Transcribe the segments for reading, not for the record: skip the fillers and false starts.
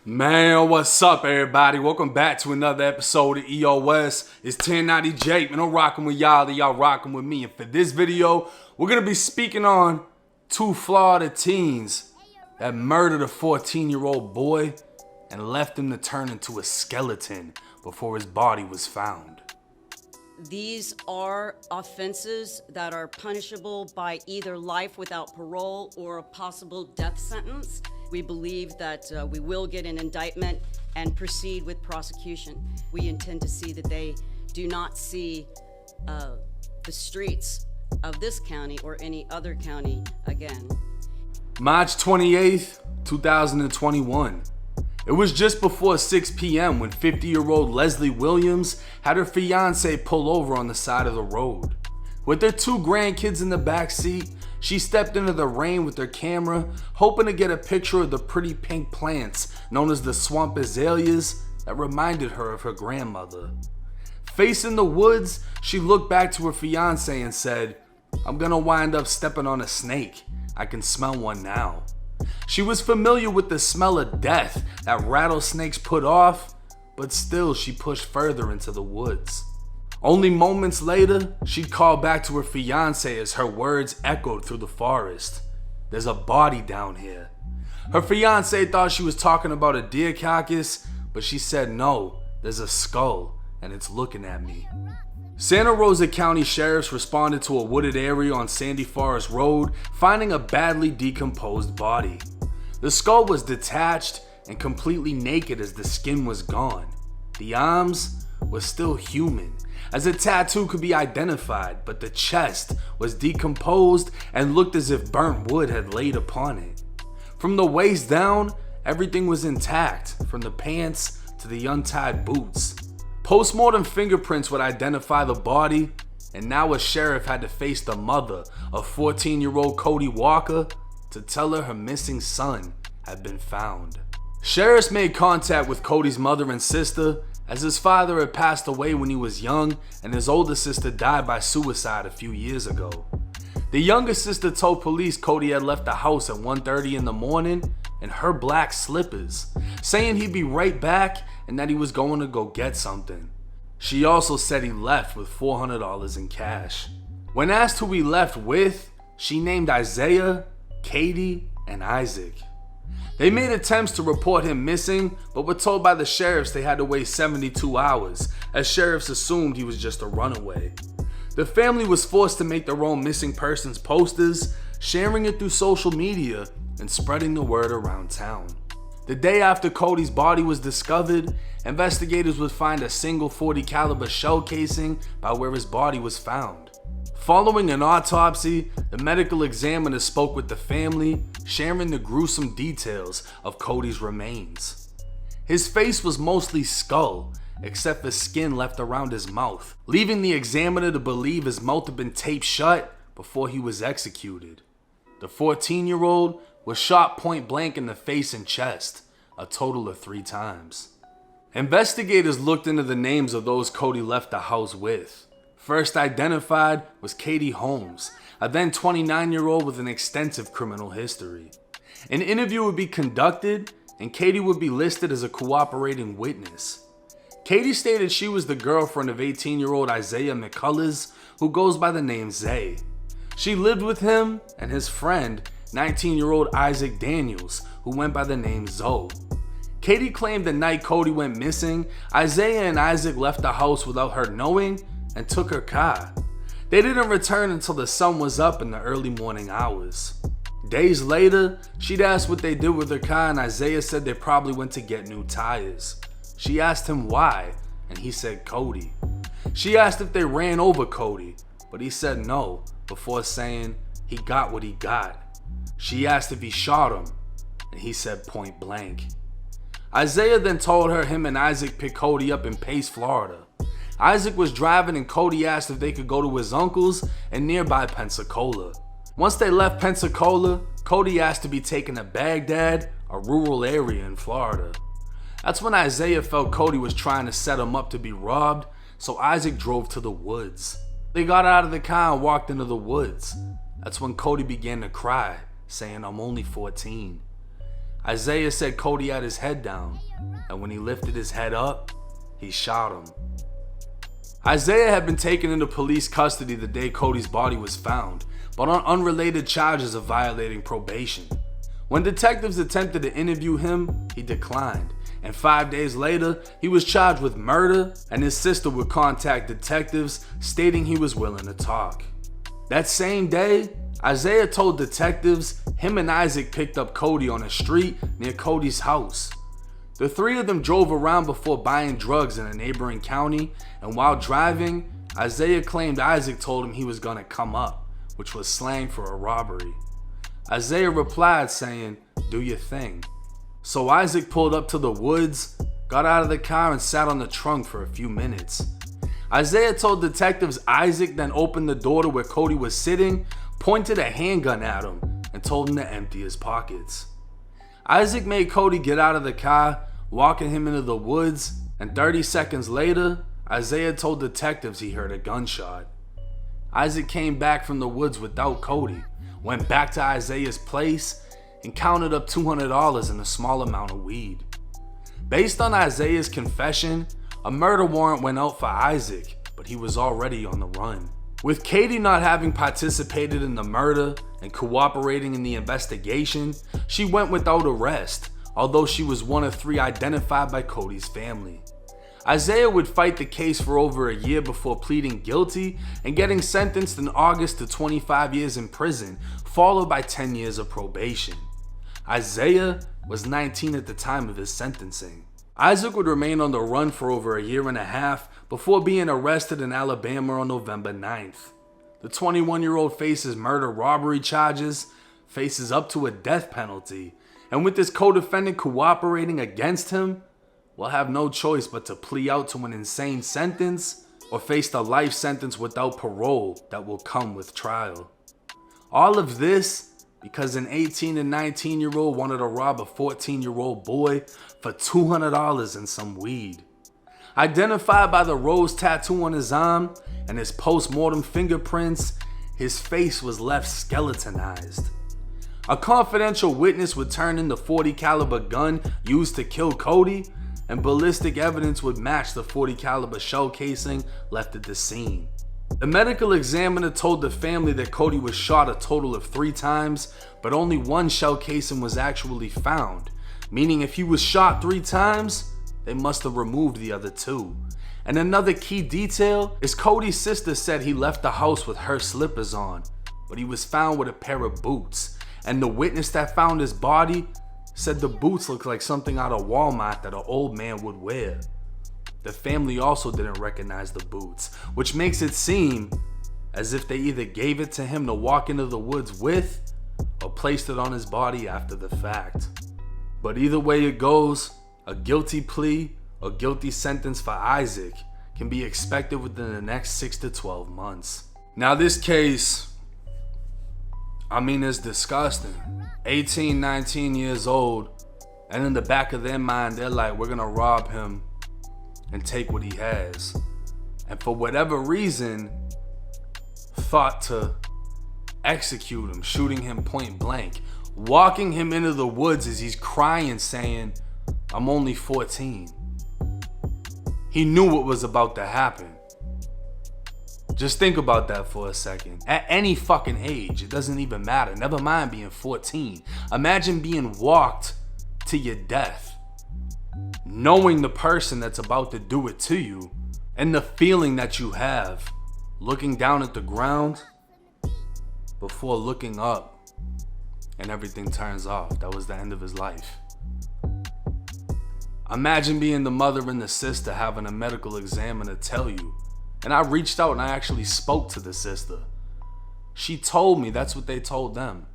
Man, what's up, everybody? Welcome back to another episode of EOS. It's 1090 Jake, man. I'm rocking with y'all, and y'all rocking with me. And for this video, we're gonna be speaking on two Florida teens that murdered a 14-year-old boy and left him to turn into a skeleton before his body was found. These are offenses that are punishable by either life without parole or a possible death sentence. We believe that we will get an indictment and proceed with prosecution. We intend to see that they do not see the streets of this county or any other county again. March 28th, 2021. It was just before 6 p.m. when 50-year-old Leslie Williams had her fiance pull over on the side of the road. With their two grandkids in the back seat, she stepped into the rain with her camera, hoping to get a picture of the pretty pink plants known as the swamp azaleas that reminded her of her grandmother. Facing the woods, she looked back to her fiance and said, "I'm gonna wind up stepping on a snake. I can smell one now." She was familiar with the smell of death that rattlesnakes put off, but still she pushed further into the woods. Only moments later, she'd call back to her fiance as her words echoed through the forest. "There's a body down here." Her fiance thought she was talking about a deer carcass, but she said, "No, there's a skull and it's looking at me." Santa Rosa County sheriffs responded to a wooded area on Sandy Forest Road, finding a badly decomposed body. The skull was detached and completely naked as the skin was gone. The arms were still human, as a tattoo could be identified, but the chest was decomposed and looked as if burnt wood had laid upon it. From the waist down, everything was intact, from the pants to the untied boots. Postmortem fingerprints would identify the body, and now a sheriff had to face the mother of 14-year-old Cody Walker to tell her missing son had been found. Sheriffs made contact with Cody's mother and sister, as his father had passed away when he was young and his older sister died by suicide a few years ago. The younger sister told police Cody had left the house at 1:30 in the morning in her black slippers, saying he'd be right back and that he was going to go get something. She also said he left with $400 in cash. When asked who he left with, she named Isaiah, Katie, and Isaac. They made attempts to report him missing, but were told by the sheriffs they had to wait 72 hours, as sheriffs assumed he was just a runaway. The family was forced to make their own missing persons posters, sharing it through social media and spreading the word around town. The day after Cody's body was discovered, investigators would find a single .40 caliber shell casing by where his body was found. Following an autopsy, the medical examiner spoke with the family, sharing the gruesome details of Cody's remains. His face was mostly skull, except for skin left around his mouth, leaving the examiner to believe his mouth had been taped shut before he was executed. The 14-year-old was shot point blank in the face and chest, a total of 3 times. Investigators looked into the names of those Cody left the house with. First identified was Katie Holmes, a then 29-year-old with an extensive criminal history. An interview would be conducted, and Katie would be listed as a cooperating witness. Katie stated she was the girlfriend of 18-year-old Isaiah McCullers, who goes by the name Zay. She lived with him and his friend, 19-year-old Isaac Daniels, who went by the name Zoe. Katie claimed the night Cody went missing, Isaiah and Isaac left the house without her knowing and took her car. They didn't return until the sun was up in the early morning hours. Days later, she'd asked what they did with her car, and Isaiah said they probably went to get new tires. She asked him why, and he said Cody. She asked if they ran over Cody, but he said no, before saying he got what he got. She asked if he shot him, and he said point blank. Isaiah then told her him and Isaac picked Cody up in Pace, Florida. Isaac was driving and Cody asked if they could go to his uncle's in nearby Pensacola. Once they left Pensacola, Cody asked to be taken to Baghdad, a rural area in Florida. That's when Isaiah felt Cody was trying to set him up to be robbed, so Isaac drove to the woods. They got out of the car and walked into the woods. That's when Cody began to cry, saying, "I'm only 14. Isaiah said Cody had his head down, and when he lifted his head up, he shot him. Isaiah had been taken into police custody the day Cody's body was found, but on unrelated charges of violating probation. When detectives attempted to interview him, he declined, and 5 days later, he was charged with murder, and his sister would contact detectives stating he was willing to talk. That same day, Isaiah told detectives him and Isaac picked up Cody on a street near Cody's house. The three of them drove around before buying drugs in a neighboring county, and while driving, Isaiah claimed Isaac told him he was gonna come up, which was slang for a robbery. Isaiah replied saying, "Do your thing." So Isaac pulled up to the woods, got out of the car and sat on the trunk for a few minutes. Isaiah told detectives Isaac then opened the door to where Cody was sitting, pointed a handgun at him, and told him to empty his pockets. Isaac made Cody get out of the car, walking him into the woods, and 30 seconds later, Isaiah told detectives he heard a gunshot. Isaac came back from the woods without Cody, went back to Isaiah's place, and counted up $200 in a small amount of weed. Based on Isaiah's confession, a murder warrant went out for Isaac, but he was already on the run. With Katie not having participated in the murder and cooperating in the investigation, she went without arrest, although she was one of 3 identified by Cody's family. Isaiah would fight the case for over a year before pleading guilty and getting sentenced in August to 25 years in prison, followed by 10 years of probation. Isaiah was 19 at the time of his sentencing. Isaac would remain on the run for over a year and a half before being arrested in Alabama on November 9th. The 21-year-old faces murder robbery charges, faces up to a death penalty, and with his co-defendant cooperating against him, will have no choice but to plea out to an insane sentence or face the life sentence without parole that will come with trial. All of this because an 18 and 19-year-old wanted to rob a 14-year-old boy for $200 and some weed. Identified by the rose tattoo on his arm and his post-mortem fingerprints, his face was left skeletonized. A confidential witness would turn in the .40 caliber gun used to kill Cody, and ballistic evidence would match the .40 caliber shell casing left at the scene. The medical examiner told the family that Cody was shot a total of 3 times, but only 1 shell casing was actually found, meaning if he was shot 3 times, they must have removed the other 2. And another key detail is Cody's sister said he left the house with her slippers on, but he was found with a pair of boots, and the witness that found his body said the boots looked like something out of Walmart that an old man would wear. The family also didn't recognize the boots, which makes it seem as if they either gave it to him to walk into the woods with or placed it on his body after the fact. But either way it goes, a guilty plea or guilty sentence for Isaac can be expected within the next 6 to 12 months. Now this case, it's disgusting. 18, 19 years old, and in the back of their mind, they're like, we're gonna rob him and take what he has. And for whatever reason, thought to execute him, shooting him point blank, walking him into the woods as he's crying, saying, I'm only 14. He knew what was about to happen. Just think about that for a second. At any fucking age, it doesn't even matter. Never mind being 14. Imagine being walked to your death, knowing the person that's about to do it to you, and the feeling that you have looking down at the ground before looking up and everything turns off. That was the end of his life. Imagine being the mother and the sister having a medical examiner tell you. And I reached out and I actually spoke to the sister. She told me that's what they told them.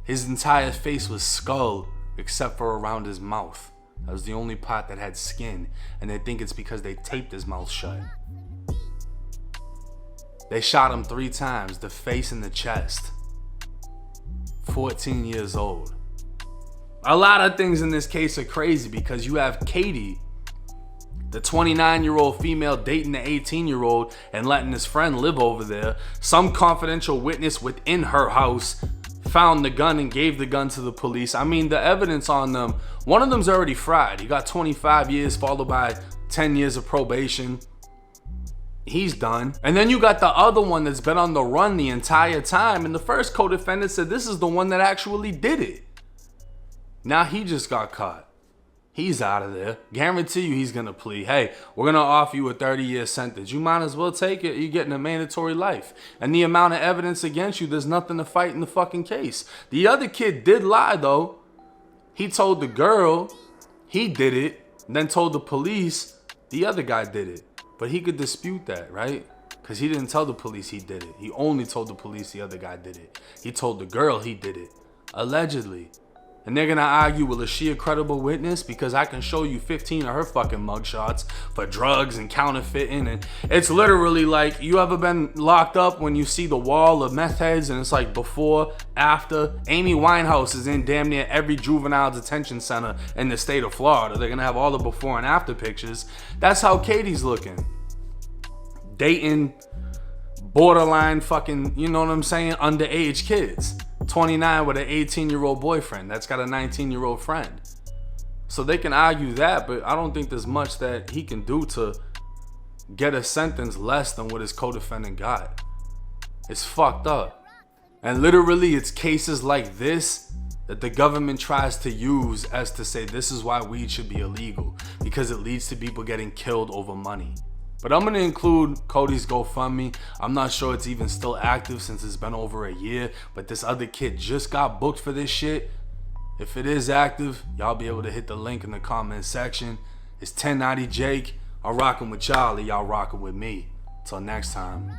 His entire face was skull except for around his mouth. That was the only part that had skin, and they think it's because they taped his mouth shut. They shot him 3 times, the face and the chest. 14 years old. A lot of things in this case are crazy because you have Katie, the 29-year-old female dating the 18-year-old and letting his friend live over there. Some confidential witness within her house found the gun and gave the gun to the police. I mean, the evidence on them, one of them's already fried. He got 25 years followed by 10 years of probation. He's done. And then you got the other one that's been on the run the entire time, and the first co-defendant said this is the one that actually did it. Now he just got caught. He's out of there. Guarantee you he's gonna plead. Hey, we're gonna offer you a 30-year sentence. You might as well take it. You're getting a mandatory life. And the amount of evidence against you, there's nothing to fight in the fucking case. The other kid did lie though. He told the girl he did it, and then told the police the other guy did it. But he could dispute that, right? Because he didn't tell the police he did it. He only told the police the other guy did it. He told the girl he did it, allegedly. And they're gonna argue, well, is she a credible witness? Because I can show you 15 of her fucking mugshots for drugs and counterfeiting. And it's literally like, you ever been locked up when you see the wall of meth heads and it's like before, after? Amy Winehouse is in damn near every juvenile detention center in the state of Florida. They're gonna have all the before and after pictures. That's how Katie's looking. Dating borderline fucking, you know what I'm saying, underage kids. 29 with an 18-year-old boyfriend that's got a 19-year-old friend. So they can argue that, but I don't think there's much that he can do to get a sentence less than what his co-defendant got. It's fucked up. And literally it's cases like this that the government tries to use as to say this is why weed should be illegal, because it leads to people getting killed over money. But I'm going to include Cody's GoFundMe. I'm not sure it's even still active since it's been over a year, but this other kid just got booked for this shit. If it is active, y'all be able to hit the link in the comment section. It's 1090 Jake. I'm rocking with Charlie. Y'all rocking with me. Till next time.